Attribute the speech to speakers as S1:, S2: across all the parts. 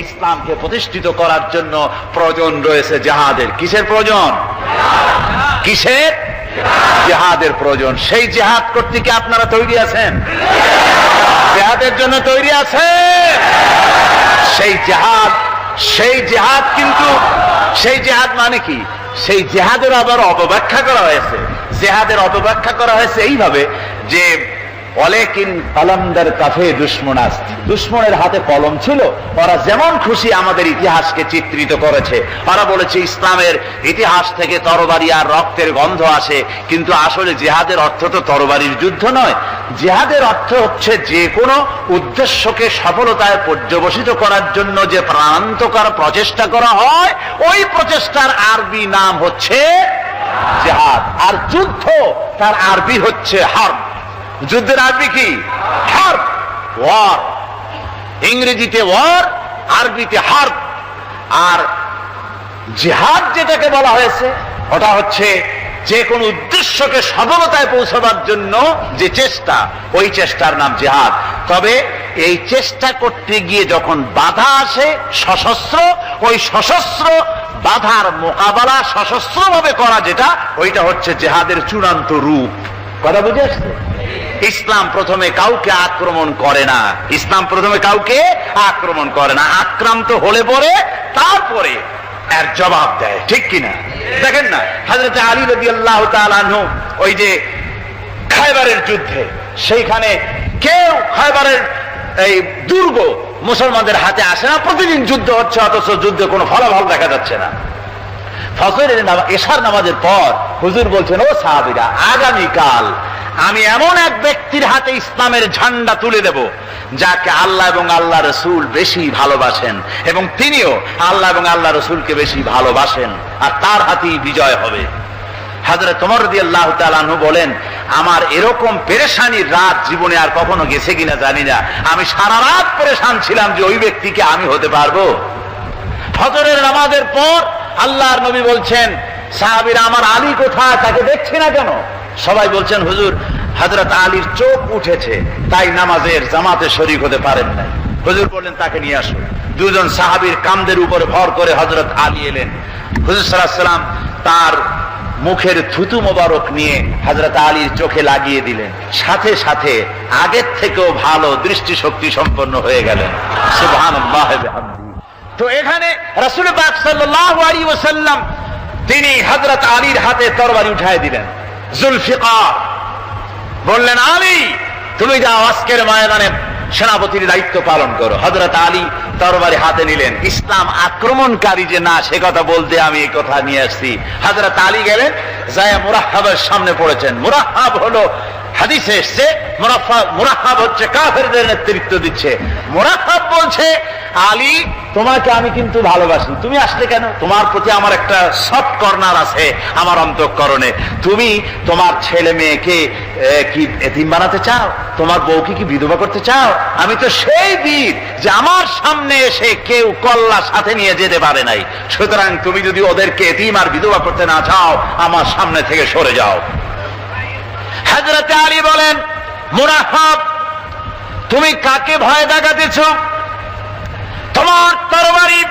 S1: ইসলামকে প্রতিষ্ঠিত করার জন্য প্রয়োজন রয়েছে জিহাদের। কিসের প্রয়োজন? কিসের? জিহাদের প্রয়োজন। সেই জিহাদ করতে কি আপনারা তৈরি আছেন? জিহাদের জন্য তৈরি আছেন? সেই জিহাদ কিন্তু সেই জিহাদ মানে কি? সেই জিহাদের আবার অপব্যাখ্যা করা হয়েছে। জিহাদের অপব্যাখ্যা করা হয়েছে এইভাবে যে ওয়ালাকিন কলমদার কাফে দুশমনাস, দুশমনের হাতে কলম ছিল, ওরা যেমন খুশি আমাদের ইতিহাসকে চিত্রিত করেছে। ওরা বলেছে ইসলামের ইতিহাস থেকে তরবারি আর রক্তের গন্ধ আসে, কিন্তু আসলে জিহাদের অর্থ তো তরবারির যুদ্ধ নয়। জিহাদের অর্থ হচ্ছে যে কোনো উদ্দেশ্যকে সফলতায় পর্যবসিত করার জন্য যে প্রাণান্তকর প্রচেষ্টা করা হয়, ওই প্রচেষ্টার আরবি নাম হচ্ছে জিহাদ। আর যুদ্ধ তার আরবি হচ্ছে হার্ব। যুদ্ধের আরবি কি? হার্ব, ওয়ার। ইংরেজিতে ওয়ার, আরবিতে হার্ব। আর জিহাদ যেটাকে বলা হয়েছে ওটা হচ্ছে যে কোনো উদ্দেশ্যকে সফলতায় পৌঁছাবার জন্য যে চেষ্টা, ওই চেষ্টার নাম জিহাদ। তবে এই চেষ্টা করতে গিয়ে যখন বাধা আসে সশস্ত্র, ওই সশস্ত্র বাধার মোকাবেলা সশস্ত্রভাবে করা যেটা, ওইটা হচ্ছে জিহাদের চূড়ান্ত রূপ। কথা বুঝে আসছে? ইসলাম প্রথমে কাউকে আক্রমণ করে না। ইসলাম প্রথমে কাউকে আক্রমণ করে না, আক্রান্ত হলে পরে তারপরে এর জবাব দেয়। ঠিক কিনা? দেখেন না, হযরত আলী রাদিয়াল্লাহু তাআলা আনহু ওই যে খায়বারের যুদ্ধে, সেইখানে কেউ খায়বারের এই দুর্গ মুসলমানদের হাতে আসে না। প্রতিদিন যুদ্ধ হচ্ছে, অথচ যুদ্ধে কোনো ফলাফল দেখা যাচ্ছে না। ফজরের এশার নামাজের পর হুজুর বলছেন, ও সাহাবীরা, আগামীকাল আমি এমন এক ব্যক্তির হাতে ইসলামের ঝান্ডা তুলে দেব যাকে আল্লাহ এবং আল্লাহ রসুল বেশি ভালোবাসেন, এবং তিনিও আল্লাহ এবং আল্লাহ রসুলকে বেশি ভালোবাসেন, আর তার হাতেই বিজয় হবে। হযরত ওমর রাদিয়াল্লাহু তাআলা আনহু বলেন, আমার এরকম পেরেশানির রাত জীবনে আর কখনো গেছে কিনা জানি না। আমি সারা রাত পেরেশান ছিলাম যে ওই ব্যক্তিকে আমি হতে পারবো। ফজরের নামাজের পর আল্লাহর নবী বলছেন, সাহাবীরা, আমার আলী কোথায়? তাকে দেখছি না কেন? সবাই বলছেন, হুজুর, হযরত আলীর চোখ উঠেছে, তাই নামাজের জামাতে শরীক হতে পারেন নাই। হুজুর বললেন, তাকে নিয়ে আসো। দুজন সাহাবীর কাঁধের উপরে ভর করে হযরত আলী এলেন। হুজুর সাল্লাল্লাহু আলাইহি ওয়াসাল্লাম তার মুখের থুতু মোবারক নিয়ে হযরত আলীর চোখে লাগিয়ে দিলেন। সাথে সাথে আগের থেকেও ভালো দৃষ্টিশক্তি সম্পন্ন হয়ে গেলেন। সুবহানাল্লাহ ওয়া বিহামদিহি। তো এখানে রাসূল পাক সাল্লাল্লাহু আলাইহি ওয়াসাল্লাম তিনি হযরত আলীর হাতে তরবারি উঠায় দিলেন। জুলফিকার বললেন, আলী, তুমি যাও, আজকের ময়দানে সেনাপতির দায়িত্ব পালন করো। হযরত আলী তরবারি হাতে নিলেন। ইসলাম আক্রমণকারী যে না, সে কথা বলতে আমি এই কথা নিয়ে আসছি। হযরত আলী গেলেন, যায় মুরাহহাবের সামনে পড়েছেন। মুরাহহাব হলো, হাদিসে এসেছে, মুরাহহাব হচ্ছে কাফেরদের নেতৃত্ব দিচ্ছে। মুরাহহাব বলছে, আলী, তোমাকে আমি কিন্তু ভালোবাসি, তুমি আসলে কেন? তোমার প্রতি আমার একটা সফট কর্নার আছে আমার অন্তঃকরণে। তুমি তোমার ছেলে মেয়েকে কি এতিম বানাতে চাও? তোমার বউকে কি বিধবা করতে চাও? আমি তো সেই বীর যে আমার সামনে এসে কেউ কল্লা সাথে নিয়ে যেতে পারে নাই। সুতরাং তুমি যদি ওদেরকে এতিম আর বিধবা করতে না চাও, আমার সামনে থেকে সরে যাও। হযরত আলী বলেন, মুরাহহাব, তুমি কাকে ভয় দেখাতেছ? তোমার তরবারি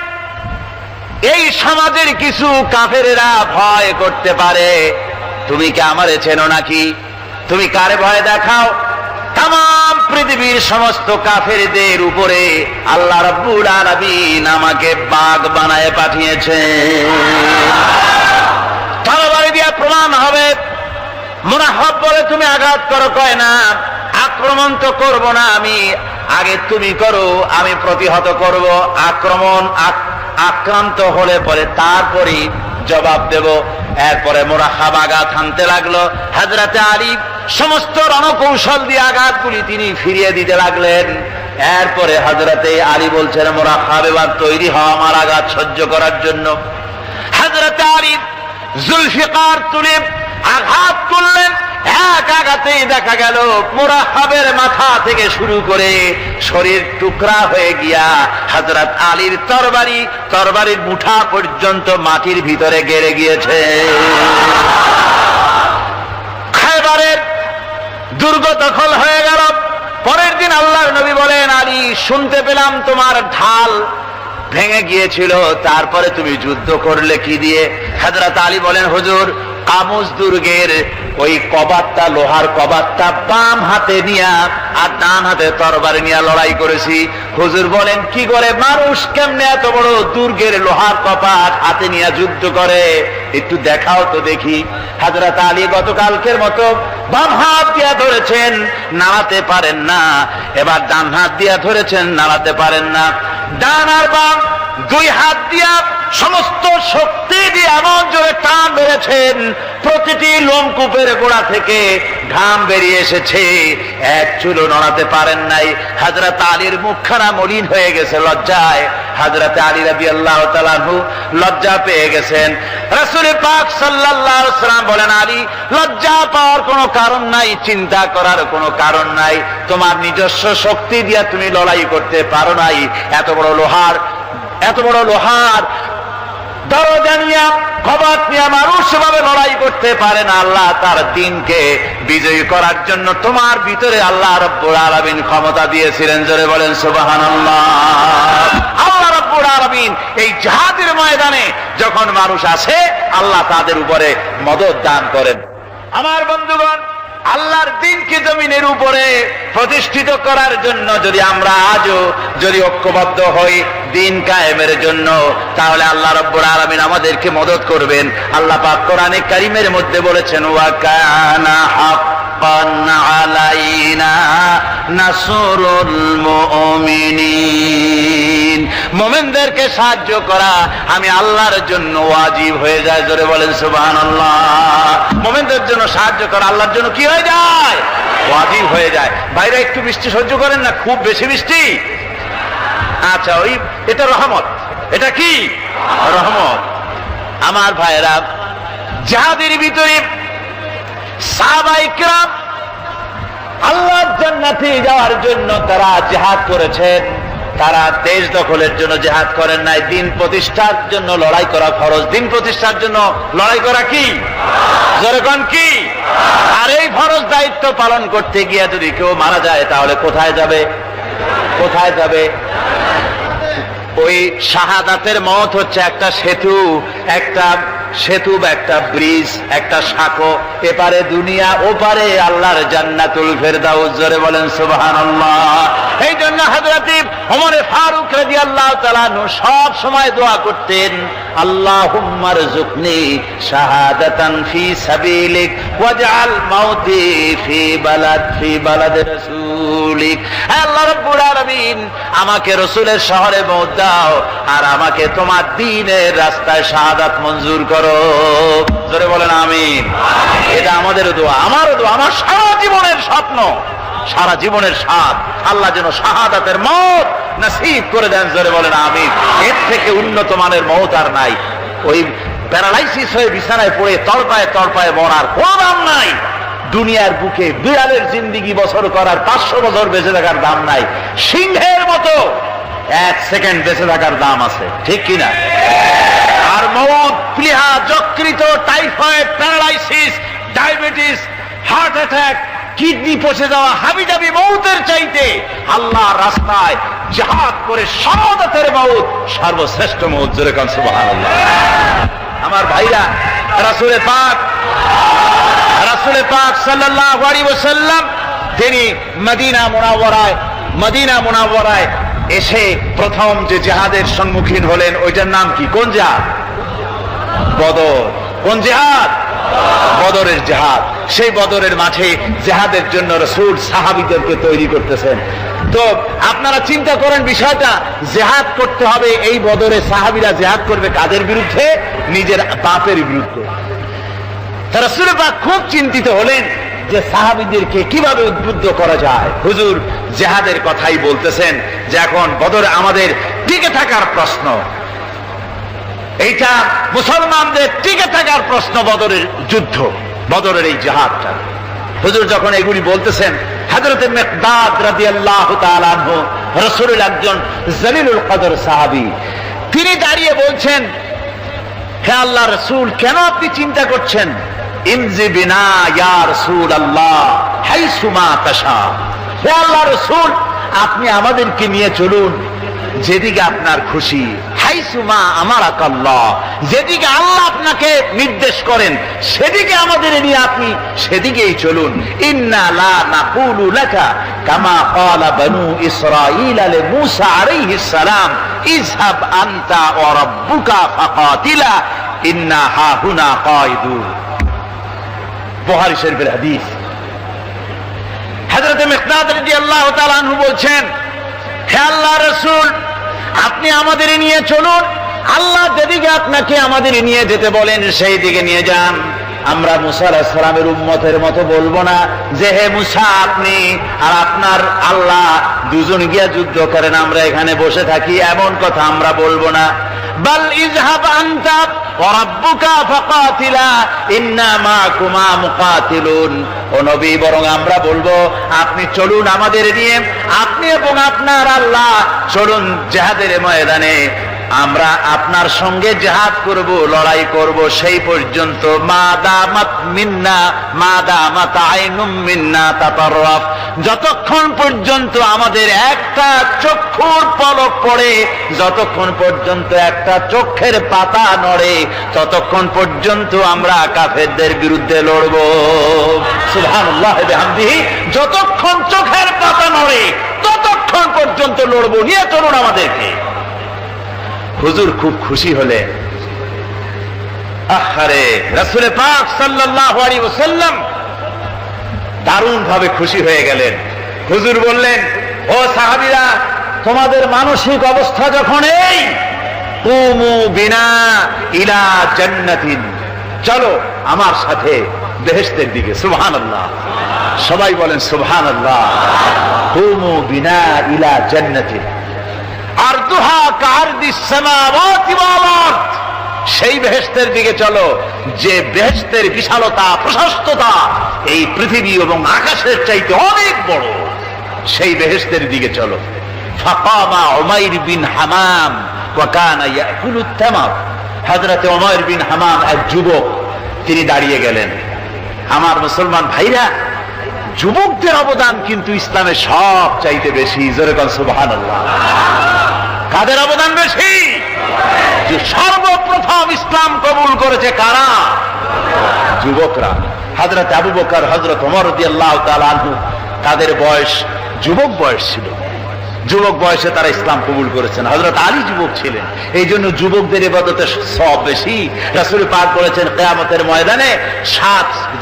S1: এই সমাজের কিছু কাফেরেরা ভয় করতে পারে, তুমি কি আমারে চেনো নাকি? তুমি কারে ভয় দেখাও? তাম পৃথিবীর সমস্ত কাফেরদের উপরে আল্লাহ রাব্বুল আলামিন আমাকে বাগ বানায় পাঠিয়েছেন। তরবারি দিয়ে প্রমাণ হবে। মুরাহহাব বলে, তুমি আঘাত করো। কয় না, আক্রমণ তো করব না আমি, আগে তুমি করো, আমি প্রতিহত করব। আক্রান্ত হলে পরে তারপরে জবাব দেব। এরপরে মুরাহহাব আঘাত হানতে লাগলো। হযরত আলী সমস্ত রণকৌশল দিয়ে আঘাতগুলি তিনি ফিরিয়ে দিতে লাগলেন। এরপরে হযরতে আলী বলছেন, মুরাহহাব, এবার তৈরি হও আমার আঘাত সহ্য করার জন্য। হযরত আলী জুলফিকার তুলে আঘাত করলেন। এক আঘাতেই দেখা গেল মুরাহহাবের মাথা থেকে শুরু করে শরীর টুকরা হয়ে গিয়া হযরত আলীর তরবারির মুঠা পর্যন্ত মাটির ভিতরে গেড়ে গিয়েছে। খায়বারের দুর্গ দখল হয়ে গেল। পরের দিন আল্লাহর নবী বলেন, আলী, শুনতে পেলাম তোমার ঢাল ভেঙে গিয়েছিল, তারপরে তুমি যুদ্ধ করলে কি দিয়ে? হযরত আলী বলেন, হুজুর কামুজ দুর্গের ওই কবাটটা, লোহার কবাটটা বাম হাতে নিয়া আর ডান হাতে তরবারি নিয়ে লড়াই করেছি। হুজুর বলেন, কি করে মানুষ কেমনে এত বড় দুর্গের লোহার কপাট হাতে নিয়ে যুদ্ধ করে? একটু দেখাও তো দেখি। হযরত আলী গতকালকের মতো বাম হাত দিয়া ধরেছেন, নাড়াতে পারেন না। এবার ডান হাত দিয়া ধরেছেন, নাড়াতে পারেন না। ডান আর বাম দুই হাত দিয়া সমস্ত শক্তি দিয়ে এমন জোরে টান মেরেছেন, প্রতিটি লোমকূপের গোড়া থেকে ঘাম বেরিয়ে এসেছে, এক চুলও নড়াতে পারেন নাই। হযরত আলীর মুখখানা মলিন হয়ে গেছে লজ্জায়। হযরত আলী রাদিয়াল্লাহু তাআলা আনহু লজ্জা পেয়ে গেছেন। রাসূল পাক সাল্লাল্লাহু আলাইহি ওয়াসাল্লাম বলেন, আলী লজ্জা পাওয়ার কোনো কারণ নাই, চিন্তা করার কোনো কারণ নাই। তোমার নিজস্ব শক্তি দিয়ে তুমি লড়াই করতে পারো নাই। এত বড় লোহার দরজা নিয়ে, কবাট নিয়ে মানুষ ভাবে লড়াই করতে পারে না। আল্লাহ তার দ্বীনকে বিজয়ী করার জন্য তোমার ভিতরে আল্লাহ রাব্বুল আলামিন ক্ষমতা দিয়েছিলেন। জোরে বলেন সুবহানাল্লাহ। আল্লাহ রাব্বুল আলামিন এই জিহাদের ময়দানে যখন মানুষ আসে, আল্লাহ তাদের উপরে মদদ দান করেন। আমার বন্ধুগণ, আল্লাহর দ্বীনকে জমিনের উপরে প্রতিষ্ঠিত করার জন্য যদি আমরা আজও যদি ঐক্যবদ্ধ হই দ্বীন কায়েমের জন্য, তাহলে আল্লাহ রাব্বুল আলামিন আমাদেরকে মদদ করবেন। আল্লাহ পাক কোরআনে কারীমের মধ্যে বলেছেন, ওয়া কানা হাক্কান আলাইনা নাসরুল মুমিনিন। মুমিনদেরকে সাহায্য করা আমি আল্লাহর জন্য ওয়াজিব হয়ে যায়। জোরে বলেন সুবহানাল্লাহ। মুমিনদের জন্য সাহায্য করা আল্লাহর জন্য কি হয়ে যায়? ওয়াজিব হয়ে যায়। ভাইরা একটু বৃষ্টি সহ্য করেন না, খুব বেশি বৃষ্টি। আচ্ছা, ওই এটা রহমত। এটা কি রহমত? আমার ভাইরা, জিহাদের ভিতরে সাহাবায়ে কেরাম আল্লাহর জান্নাতে যাওয়ার জন্য তারা জিহাদ করেছেন। তারা দেশ দখলের জন্য জিহাদ করেন নাই, দ্বীন প্রতিষ্ঠার জন্য লড়াই করা ফরজ। দ্বীন প্রতিষ্ঠার জন্য লড়াই করা কি? যেরকম কি? আর এই ফরজ দায়িত্ব পালন করতে গিয়ে যদি কেউ মারা যায়, তাহলে কোথায় যাবে? কোথায় যাবে? ওই শাহাদাতের মওত হচ্ছে একটা সেতু, একটা ব্রিজ, একটা সাঁকো। এপারে দুনিয়া, ওপারে আল্লাহর জান্নাতুল ফেরদাউস। জোরে বলেন সুবহানাল্লাহ। এই জন্য হযরত ওমর ফারুক রাদিয়াল্লাহু তাআলা আনহু সব সময় দোয়া করতেন, আল্লাহুম্মা রযুকনি শাহাদাতান ফি সাবিলিক ওয়াজআল মাউতি ফি বালাদ রাসূলিক। আল্লাহ রাব্বুল আলামিন, আমাকে রাসূলের শহরে মওত দাও, আর আমাকে তোমার দ্বীনের রাস্তায় শাহাদাত মঞ্জুর করো। জোরে বলেন আমিন। এটা আমাদের দোয়া, আমারও দোয়া, আমার সারা জীবনের স্বপ্ন, সারা জীবনের স্বাদ, আল্লাহ যেন শাহাদাতের মওত নসিব করে দেন। জোরে বলেন আমিন। এর থেকে উন্নত মানের মওত আর নাই। ওই প্যারালাইসিস হয়ে বিছানায় পড়ে তড়পায় মরার কোনো দাম নাই। দুনিয়ার বুকে বিড়ালের জিন্দিগি বছর করার 500 বছর বেঁচে থাকার দাম নাই। সিংহের মতো 1 সেকেন্ড বেঁচে থাকার দাম আছে, ঠিক কিনা? আর মওত, প্লীহা, যকৃত, typhoid, paralysis, diabetes, heart attack, kidney পচে যাওয়া, হাবিজাবি মওতের চাইতে আল্লাহর রাস্তায় জিহাদ করে শাহাদাতের মওত সর্বশ্রেষ্ঠ মওত। জোরে বলেন সুবহানাল্লাহ। আমার ভাইরা, রাসূল পাক সাল্লাল্লাহু আলাইহি ওয়াসাল্লাম তিনি মদিনা মুনাওয়ারায় এসে প্রথম যে জিহাদের সম্মুখীন হলেন, ওইটার নাম কি? কোন জিহাদ? বদর। কোন জিহাদ? বদরের জিহাদ। সেই বদরের মাঠে জিহাদের জন্য রাসূল সাহাবীদেরকে তৈরি করতেছেন। তো আপনারা চিন্তা করেন বিষয়টা, জিহাদ করতে হবে। এই বদরে সাহাবীরা জিহাদ করবে কাদের বিরুদ্ধে? নিজের বাপের বিরুদ্ধে। রাসূল পাক খুব চিন্তিত হলেন যে সাহাবীদেরকে কিভাবে উদ্বুদ্ধ করা যায়। হুজুর জিহাদের কথাই বলতেছেন যে এখন বদরে আমাদের টিকে থাকার প্রশ্ন, এইটা মুসলমানদের টিকে থাকার প্রশ্ন। বদরের যুদ্ধ, বদরের এই জিহাদটা। হুজুর যখন এগুলি বলতেছেন, হযরত মিকদাদ রাদিয়াল্লাহু তাআলা আনহু রাসূলের একজন জলিলুল কদর সাহাবী, তিনি দাঁড়িয়ে বলছেন, হে আল্লাহর রাসূল, কেন আপনি চিন্তা করছেন? ইমজি বিনা ইয়া রাসূলুল্লাহ হাইসুমা তাশা। হে আল্লাহর রাসূল, আপনি আমাদেরকে নিয়ে চলুন যেদিকে আপনার খুশি, হাইসুমা আমারাকাল্লাহ, যেদিকে আল্লাহ আপনাকে নির্দেশ করেন সেদিকে আমাদের নিয়ে আপনি সেদিকেই চলুন। ইন্না লা নাকুলু লাকা কামা ক্বালা বানু ইসরাঈল লিমূসা আলাইহিস সালাম ইযহাব আনতা ওয়া রাব্বুকা ফাকাতিলা ইন্না হাহুনা কায়িদুন। বুখারী শরীফের হাদিস। হযরত মিকদাদ রাদিয়াল্লাহু তাআলা আনহু বলছেন, হে আল্লাহর রাসূল, আপনি আমাদের নিয়ে চলুন, আল্লাহ যেদিকে আপনাকে আমাদের নিয়ে যেতে বলেন সেই দিকে নিয়ে যান। আমরা মুসা আলাইহিস সালামের উম্মতের মতো বলবো না যে হে মুসা আপনি আর আপনার আল্লাহ দুজন গিয়া যুদ্ধ করেন, আমরা এখানে বসে থাকি, এমন কথা আমরা বলবো না। বাল ইযহাব আনতা ওয়া রাব্বুকা ফাকাতিলা ইন্না মাআকুমা মুকাতিলুন। ও নবী, বরং আমরা বলবো আপনি চলুন আমাদের নিয়ে, আপনি এবং আপনার আল্লাহ চলুন জিহাদের ময়দানে, আমরা আপনার সঙ্গে জিহাদ করব, লড়াই করব সেই পর্যন্ত। মা দামাত মিন্না মা দামাত আইনুম মিন্না তাতাররাফ, যতক্ষণ পর্যন্ত আমাদের একটা চক্ষুর পলক পড়ে, যতক্ষণ পর্যন্ত একটা চোখের পাতা নড়ে, ততক্ষণ পর্যন্ত আমরা কাফেরদের বিরুদ্ধে লড়ব। সুবহানাল্লাহ ওয়া বিহামদিহি, যতক্ষণ চোখের পাতা নড়ে ততক্ষণ পর্যন্ত লড়ব, নিয়ে চলুন আমাদেরকে। হুজুর খুব খুশি হলেন। আহারে, রাসূল পাক সাল্লাল্লাহু আলাইহি ওয়াসাল্লাম দারুণ ভাবে খুশি হয়ে গেলেন। হুজুর বললেন, ও সাহাবীরা, তোমাদের মানসিক অবস্থা যখন এই, কুমু বিনা ইলা জান্নাতিন, চলো আমার সাথে বেহেশতের দিকে। সুবহানাল্লাহ, সবাই বলেন সুবহানাল্লাহ। কুমু বিনা ইলা জান্নাতিন আরদুহা কাআরদিস সামাওয়াতি ওয়াল আরদ, সেই বেহেশতের দিকে চলো যে বেহেশতের বিশালতা প্রশস্ততা এই পৃথিবী এবং আকাশের চাইতে অনেক বড়, সেই বেহেশতের দিকে চলো। ফাকামা উমাইর বিন হামাম ওয়া কানা ইয়াকুলুত তামার, হযরত উমাইর বিন হামাম এক যুবক, তিনি দাঁড়িয়ে গেলেন। আমার মুসলমান ভাইরা, যুবকদের অবদান কিন্তু ইসলামে সব চাইতে বেশি। জোরে বলেন সুবহানাল্লাহ। কাদের অবদান বেশি? যে সর্বপ্রথম ইসলাম কবুল করেছে কারা? যুবকরা। হযরত আবু বকর, হযরত ওমর রাদিয়াল্লাহু তাআলা আনহু, তাদের বয়স যুবক বয়স ছিল, যুবক বয়সে তারা ইসলাম কবুল করেছেন। হযরত আলী যুবক ছিলেন, এই জন্য যুবকদের ইবাদতে সওয়াব বেশি। রাসূল পাক বলেছেন, কিয়ামতের ময়দানে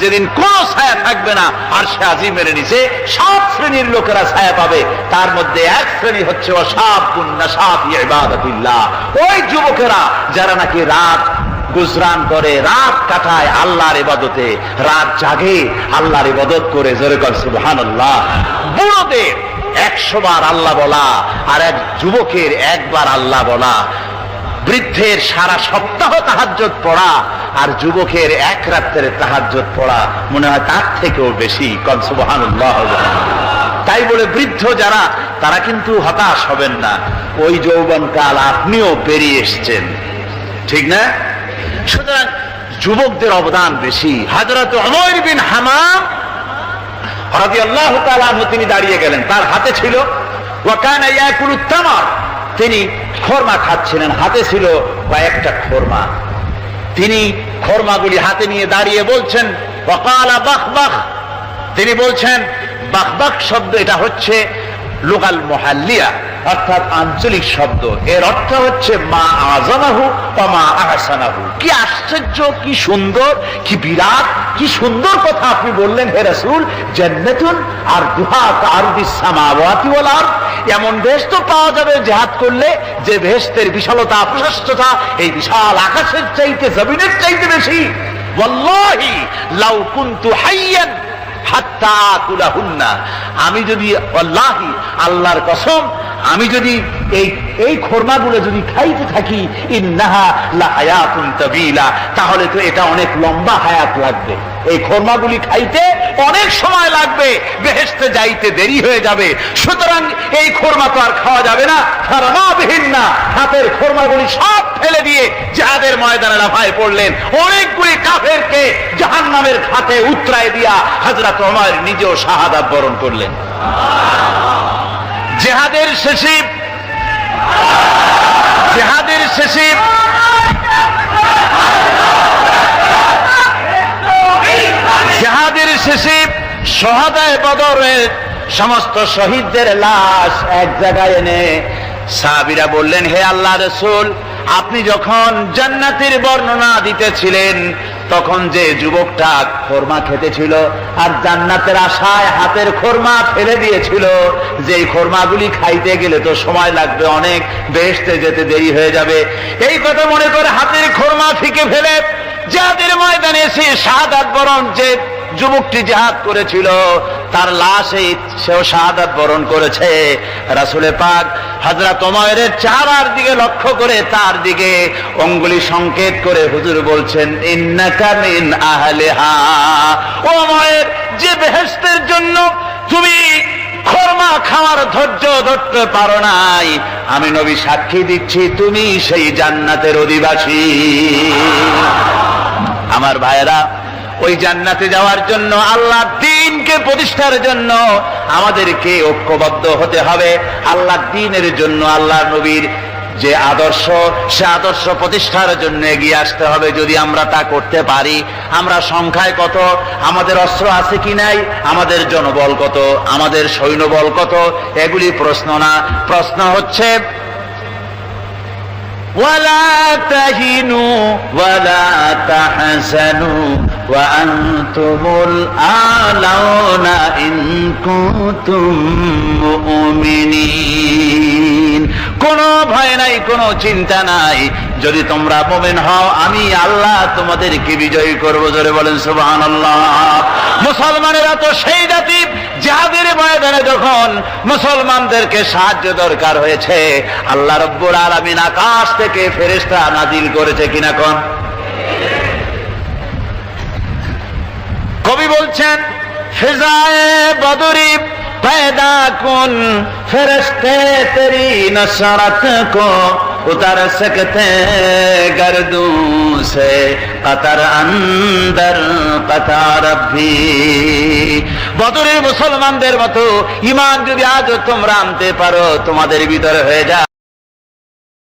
S1: যেদিন কোন ছায়া থাকবে না আরশে আজিমের নিচে 7 শ্রেণীর লোকেরা ছায়া পাবে, তার মধ্যে এক শ্রেণী হচ্ছে ওয়াশাবুন নাশা ফি ইবাদাতিল্লাহ, ওই যুবকেরা যারা নাকি রাত গুজরান করে, রাত কাটায় আল্লাহর ইবাদতে, রাত জাগে আল্লাহর ইবাদত করে। জোরে বল সুবহানাল্লাহ। বুড়োদের 100 বার আল্লাহ বলা আর এক যুবকের একবার আল্লাহ বলা, বৃদ্ধের সারা সপ্তাহ তাহাজ্জুদ পড়া আর যুবকের এক রাতের তাহাজ্জুদ পড়া মনে হয় তার থেকেও বেশি। কোন সুবহানাল্লাহ। তাই বলে বৃদ্ধ যারা, তারা কিন্তু হতাশ হবেন না, ওই যৌবনকাল আপনিও পেরিয়ে এসেছেন, ঠিক না? সুতরাং যুবকদের অবদান বেশি। হযরত উমাইর বিন হামাম রাদিয়াল্লাহু তাআলা আনহু, তিনি দাঁড়িয়ে গেলেন, তার হাতে ছিল ওয়া কানা ইয়াকুলুত তামার, তিনি খরমা খাচ্ছিলেন, হাতে ছিল কয়েকটা খরমা। তিনি খরমাগুলি হাতে নিয়ে দাঁড়িয়ে বলছেন ওয়া ক্বালা বাখবাখ, তিনি বলছেন বাখবাখ শব্দ, এটা হচ্ছে লুগাল মুহাল্লিয়া, অর্থাৎ আঞ্চলিক শব্দ। এর অর্থ হচ্ছে মা আযামাহু ওয়া মা আহসানাহু। কি আশ্চর্য, কি সুন্দর, কি বিরাট, কি সুন্দর কথা আপনি বললেন হে রাসূল। জান্নাতুন আরদুহা কাআরদিস সামাওয়াতি ওয়াল আরদ, এমন বেহেশত তো পাওয়া যাবে জিহাদ করলে যে বেহেশতের বিশালতা প্রশস্ততা এই বিশাল আকাশের চাইতে, জমিনের চাইতে বেশি। ওয়াল্লাহি লাউ কুনতু হাইয়ান হাত্তা আকুলাহুন্না, আমি যদি, ওয়াল্লাহি আল্লাহর কসম, আমি যদি এই খরমাগুলো যদি খাইতে থাকি, ইন্নাহা লাহায়াতুন তাবিলা, তাহলে তো এটা অনেক লম্বা হায়াত লাগবে। এই খরমাগুলি খাইতে অনেক সময় লাগবে, বেহেশতে যাইতে দেরি হয়ে যাবে। সুতরাং এই খরমা তো আর খাওয়া যাবে না। ফারামাবিহিন্না, হাতের খরমাগুলি সব ফেলে দিয়ে জিহাদের ময়দানে লাফায় পড়লেন। অনেকগুলি কাফেরকে জাহান্নামের খাতে উতরায় দিয়া হযরত ওমর নিজেও শাহাদাত বরণ করলেন। জিহাদের শেষে জিহাদের শেষে শহাদায়ে বদরের সমস্ত শহীদদের লাশ এক জায়গায় এনে সাহাবীরা বললেন, হে আল্লাহর রাসূল, আপনি যখন জান্নাতের বর্ণনা দিতেছিলেন তখন যে যুবকটা খোরমা খেতেছিল আর জান্নাতের আশায় হাতের খোরমা ফেলে দিয়েছিল, যে খোরমাগুলি খাইতে গেলে তো সময় লাগবে অনেক, বেহেশতে যেতে দেরি হয়ে যাবে, এই কথা মনে করে হাতের খোরমা ফিকে ফেলে জিহাদের ময়দানে এসে শাহাদাত বরণ যে যুবকটি জিহাদ করেছিল তার লাশে সেও শাহাদাত বরণ করেছে। রাসূলে পাক হযরত ওমরের চেহারার দিকে লক্ষ্য করে তার দিকে আঙ্গুলি সংকেত করে হুজুর বলছেন, ইন্নাকা মিন আহলিহা। ওমর, যে বেহেশতের জন্য তুমি খোরমা খাওয়ার ধৈর্য ধরতে পারো নাই, আমি নবী সাক্ষী দিচ্ছি তুমি সেই জান্নাতের অধিবাসী। আমার ভাইয়েরা, ওই জান্নাতে যাওয়ার জন্য, আল্লাহ দ্বীনকে প্রতিষ্ঠার জন্য আমাদেরকে ঐক্যবদ্ধ হতে হবে। আল্লাহ দ্বীনের জন্য আল্লাহ নবীর যে আদর্শ, সে আদর্শ প্রতিষ্ঠার জন্য এগিয়ে আসতে হবে। যদি আমরা তা করতে পারি, আমরা সংখ্যায় কত, আমাদের অস্ত্র আছে কি নাই, আমাদের জনবল কত, আমাদের সৈন্যবল কত, এগুলি প্রশ্ন না। প্রশ্ন হচ্ছে ولا تهنوا ولا تحزنوا وأنتم الأعلون إن كنتم مؤمنين। কোনো ভয় নাই, কোনো চিন্তা নাই, যদি তোমরা মুমিন হও আমি আল্লাহ তোমাদেরকে বিজয়ী করব। জোরে বলেন সুবহানাল্লাহ। মুসলমানেরা তো সেই জাতি, জিহাদের ময়দানে যখন মুসলমানদেরকে সাহায্য দরকার হয়েছে, আল্লাহ রাব্বুল আলামিন আকাশ থেকে ফেরেশতা নাজিল করেছে কিনা কোন? কবি বলছেন, ফিজায়ে বদরি पैदा कुन फरिश्ते तेरी नसरत को उतर सकते गर्दों से कतर अंदर कतार भी। বদরের মুসলমানদের মতো ঈমান যদি আজ তোমরা আনতে পারো, তোমাদের ভিতরে হয়ে যায়